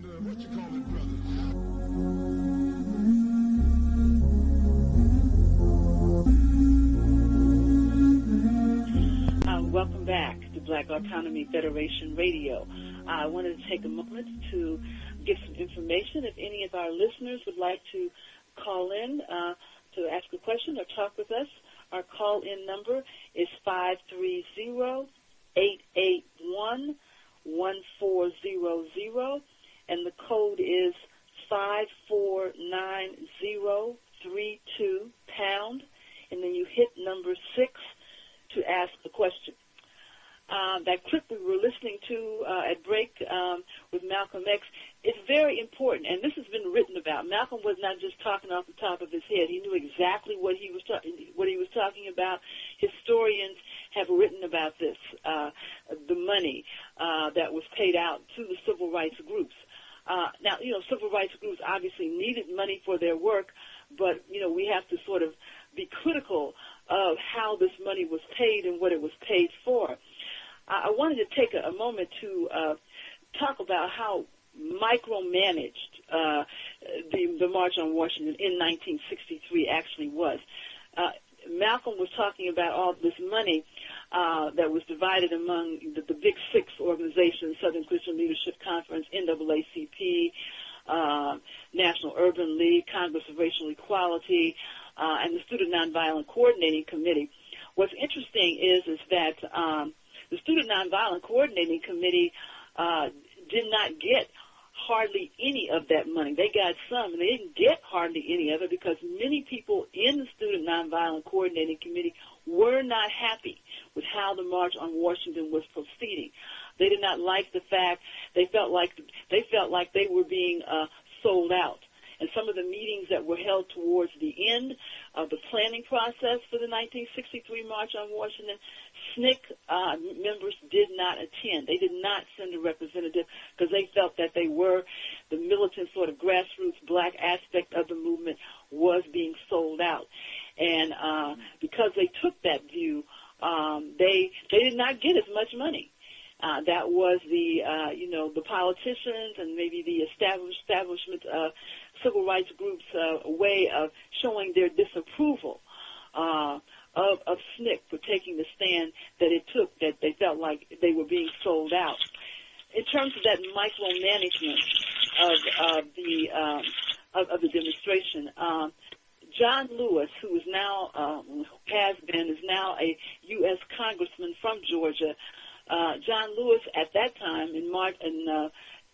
and what you call it, brothers. Welcome back to Black Autonomy Federation Radio. I wanted to take a moment to give some information. If any of our listeners would like to call in to ask a question or talk with us, our call-in number is 530-881-1400, and the code is 549032#, and then you hit number 6 to ask the question. That clip we were listening to at break with Malcolm X is very important, and this has been written about. Malcolm was not just talking off the top of his head. He knew exactly what he was talking about. Historians have written about this, the money that was paid out to the civil rights groups. Now, civil rights groups obviously needed money for their work, but, we have to sort of be critical of how this money was paid and what it was paid for. I wanted to take a moment to talk about how micromanaged the March on Washington in 1963 actually was. Malcolm was talking about all this money that was divided among the Big Six organizations: Southern Christian Leadership Conference, NAACP, National Urban League, Congress of Racial Equality, and the Student Nonviolent Coordinating Committee. What's interesting is that the Student Nonviolent Coordinating Committee did not get hardly any of that money. They got some, and they didn't get hardly any of it because many people in the Student Nonviolent Coordinating Committee were not happy with how the March on Washington was proceeding. They did not like the fact they felt like they were being sold out. And some of the meetings that were held towards the end of the planning process for the 1963 March on Washington, SNCC members did not attend. They did not send a representative because they felt that they were the militant sort of grassroots black aspect of the movement was being sold out. And because they took that view, they did not get as much money. That was the politicians and maybe the establishment civil rights groups' way of showing their disapproval of SNCC for taking the stand that it took, that they felt like they were being sold out. In terms of that micromanagement of the demonstration, John Lewis, who is now is now a U.S. congressman from Georgia. John Lewis, at that time in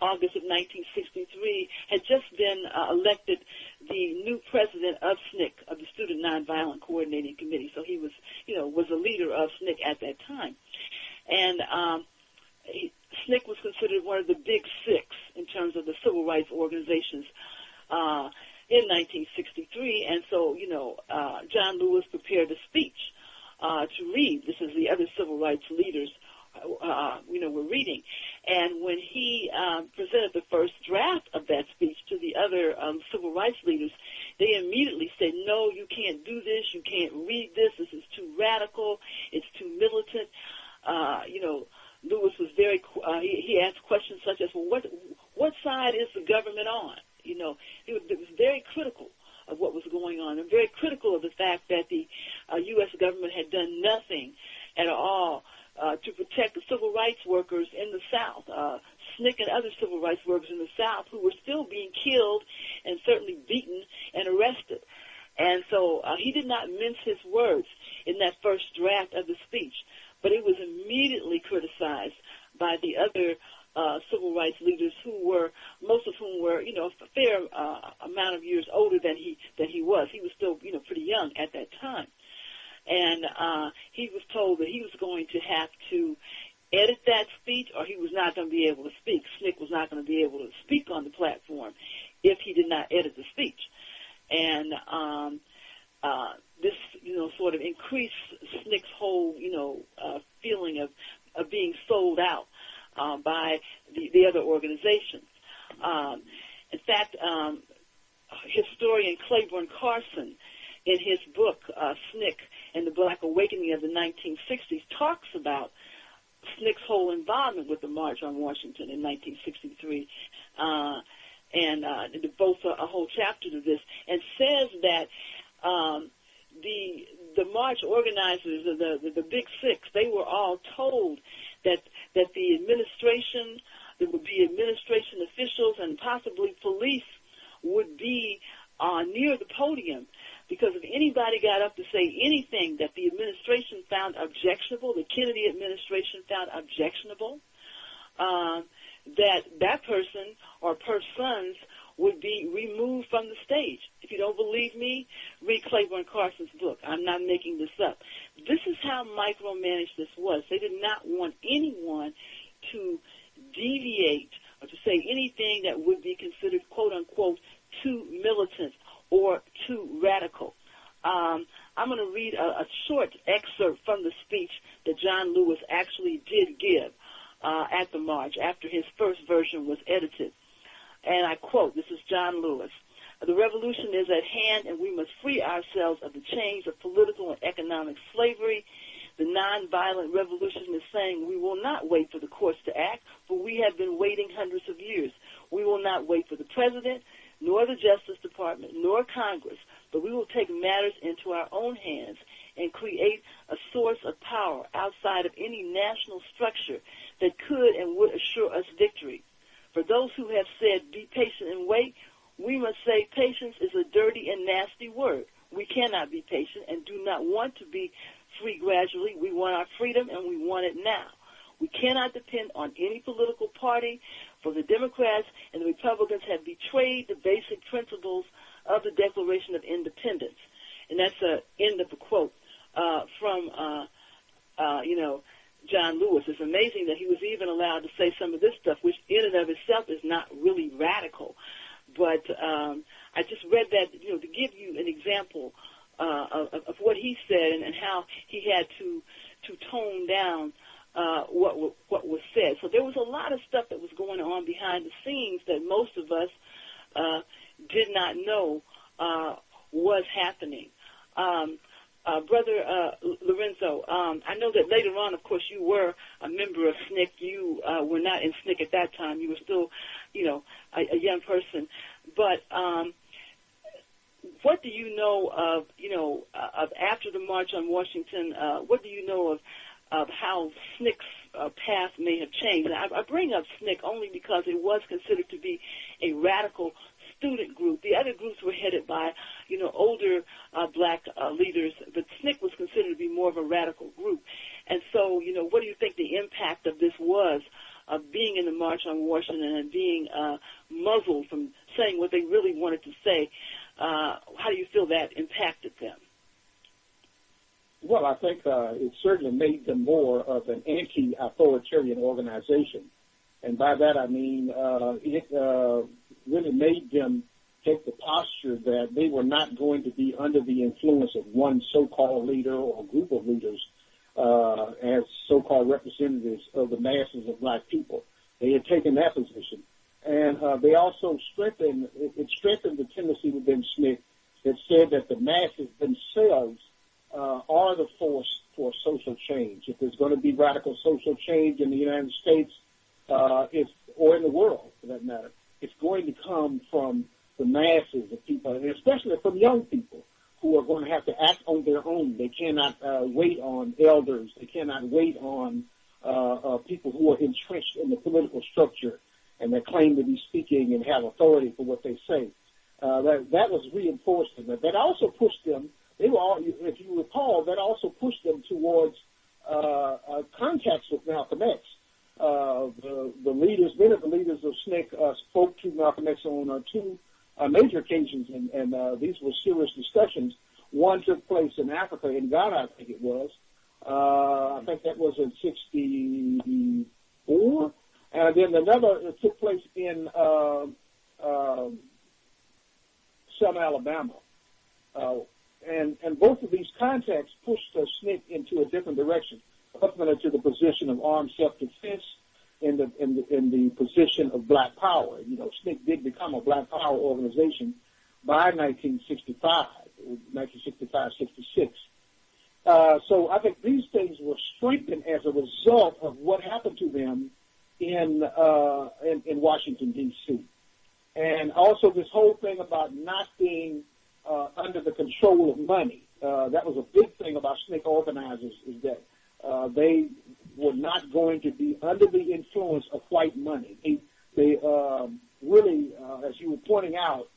August of 1963, had just been elected the new president of SNCC, of the Student Nonviolent Coordinating Committee. So he was, was a leader of SNCC at that time. And SNCC was considered one of the Big Six in terms of the civil rights organizations in 1963. And so, John Lewis prepared a speech to read. This is the other civil rights leaders were reading. And when he presented the first draft of that speech to the other civil rights leaders, they immediately said, no, you can't do this, you can't read this, this is too radical, it's too militant. Lewis was very, he asked questions such as, well, what side is the government on? He was very critical of what was going on and very critical of the fact that the U.S. government had done nothing at all to protect the civil rights workers in the South, SNCC and other civil rights workers in the South who were still being killed and certainly beaten and arrested. And so he did not mince his words in that first draft of the speech, but it was immediately criticized by the other civil rights leaders most of whom were, a fair amount of years older than he was. He was still, pretty young at that time. And he was told that he was going to have to edit that speech or he was not going to be able to speak. SNCC was not going to be able to speak on the platform if he did not edit the speech. And this, sort of increased SNCC's whole, feeling of being sold out by the other organizations. In fact, historian Claiborne Carson, in his book, SNCC and the Black Awakening of the 1960s, talks about SNCC's whole involvement with the March on Washington in 1963. and devotes a whole chapter to this, and says that the march organizers, the Big Six, they were all told that the administration, there would be administration officials and possibly police would be near the podium, because if anybody got up to say anything that the administration found objectionable, the Kennedy administration found objectionable, that person or persons would be removed from the stage. If you don't believe me, read Claiborne Carson's book. I'm not making this up. This is how micromanaged this was. They did not want anyone to deviate or to say anything that would be considered, quote unquote, too militant or too radical. I'm going to read a short excerpt from the speech that John Lewis actually did give at the march after his first version was edited. And I quote, this is John Lewis: "The revolution is at hand, and we must free ourselves of the chains of political and economic slavery. The nonviolent revolution is saying we will not wait for the courts to act, for we have been waiting hundreds of years. We will not wait for the president, nor the Justice Department, nor Congress, but we will take matters into our own hands and create a source of power outside of any national structure that could and would assure us victory. For those who have said, be patient and wait, we must say patience is a dirty and nasty word. We cannot be patient and do not want to be free gradually. We want our freedom, and we want it now. We cannot depend on any political party, for the Democrats and the Republicans have betrayed the basic principles of the Declaration of Independence." And that's the end of the quote from John Lewis. It's amazing that he was even allowed to say some of this stuff, which in and of itself is not really radical. But I just read that, to give you an example of what he said and how he had to tone down what was said. So there was a lot of stuff that was going on behind the scenes that most of us did not know was happening. Brother Lorenzo, I know that later on, of course, you were a member of SNCC. You were not in SNCC at that time. You were still, a young person. But what do you know of after the March on Washington? What do you know of how SNCC's path may have changed? And I bring up SNCC only because it was considered to be a radical student group. The other groups were headed by, older black leaders, but SNCC was considered to be more of a radical group. And so, what do you think the impact of this was, of being in the March on Washington and being muzzled from saying what they really wanted to say? How do you feel that impacted them? Well, I think it certainly made them more of an anti-authoritarian organization. And by that I mean it really made them take the posture that they were not going to be under the influence of one so-called leader or group of leaders as so-called representatives of the masses of black people. They had taken that position. And they also strengthened the tendency within SNCC that said that the masses themselves are the force for social change. If there's going to be radical social change in the United States, or in the world, for that matter, it's going to come from the masses of people, and especially from young people who are going to have to act on their own. They cannot wait on elders. They cannot wait on people who are entrenched in the political structure and that claim to be speaking and have authority for what they say. That was reinforced in that. That also pushed them. They were all, if you recall, that also pushed them towards contacts with Malcolm X. The leaders, many of the leaders of SNCC spoke to Malcolm X on two major occasions, and these were serious discussions. One took place in Africa, in Ghana, I think it was. I think that was in '64. And then another took place in Selma, Alabama. And both of these contacts pushed SNCC into a different direction, ultimately to the position of armed self-defense in the position of black power. SNCC did become a black power organization by 1965-66. So I think these things were strengthened as a result of what happened to them in Washington, D.C. And also this whole thing about not being under the control of money. That was a big thing about SNCC organizers, is that they were not going to be under the influence of white money. They really, as you were pointing out,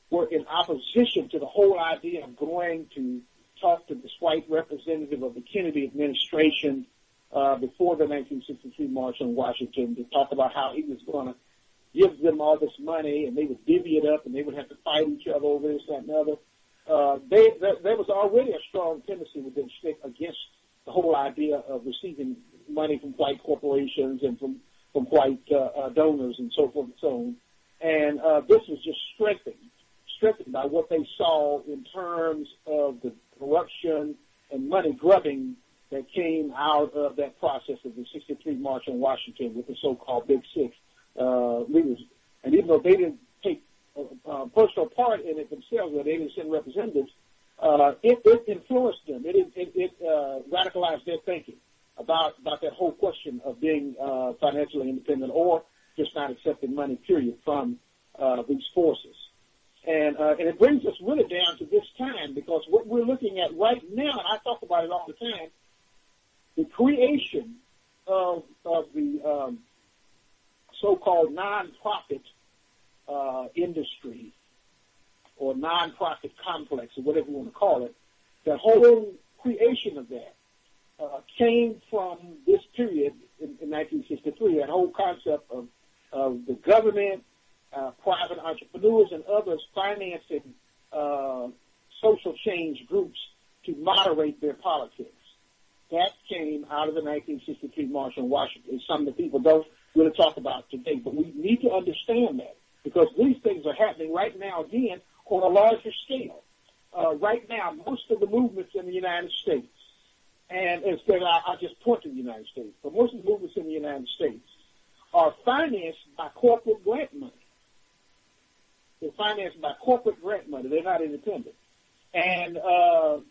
were in opposition to the whole idea of going to talk to this white representative of the Kennedy administration before the 1963 March on Washington to talk about how he was going to give them all this money and they would divvy it up and they would have to fight each other over this, that, and the other. There was already a strong tendency within SNCC against the whole idea of receiving money from white corporations and from white donors and so forth and so on. And this was just strengthened by what they saw in terms of the corruption and money grubbing that came out of that process of the 63 March on Washington with the so-called Big Six leaders. And even though they didn't take personal part in it themselves, or they didn't send representatives, it influenced them. It radicalized their thinking about that whole question of being financially independent or just not accepting money, period, from these forces. And it brings us really down to this time, because what we're looking at right now, and I talk about it all the time, the creation of the so-called nonprofit industry or nonprofit complex, or whatever you want to call it, the whole creation of that came from this period in 1963, that whole concept of the government, private entrepreneurs, and others financing social change groups to moderate their politics. That came out of the 1963 March on Washington. It's something that people don't really talk about today, but we need to understand that, because these things are happening right now, again, on a larger scale. Right now, most of the movements in the United States, and instead I just point to the United States, but most of the movements in the United States are financed by corporate grant money. They're financed by corporate grant money. They're not independent. And, of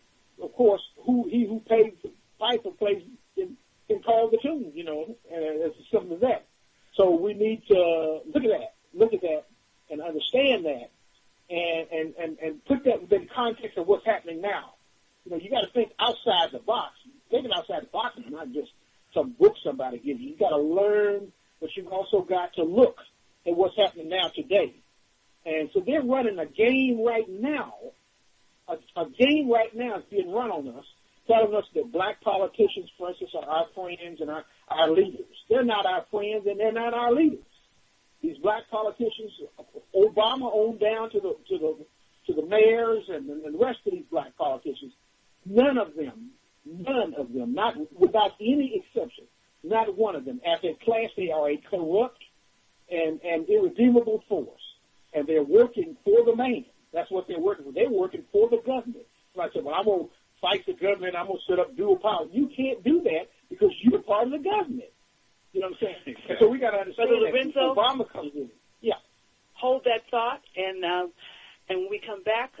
course, he who pays the piper plays can call the tune, as simple as that. So we need to look at that and understand that and put that within context of what's happening now. You got to think outside the box. Thinking outside the box is not just some book somebody gives you. You got to learn, but you've also got to look at what's happening now today. And so they're running a game right now. A game right now is being run on us, telling us that black politicians, for instance, are our friends and our leaders. They're not our friends and they're not our leaders. These black politicians, Obama on down to the mayors and the rest of these black politicians, none of them, not without any exception, not one of them, as a class, they are a corrupt and irredeemable force. And they're working for the man. That's what they're working for. They're working for the government. So I said, well, I'm going to fight the government. I'm going to set up dual power. You can't do that because you're part of the government. You know what I'm saying? And so we got to understand that Obama comes in. Yeah. Hold that thought, and when we come back,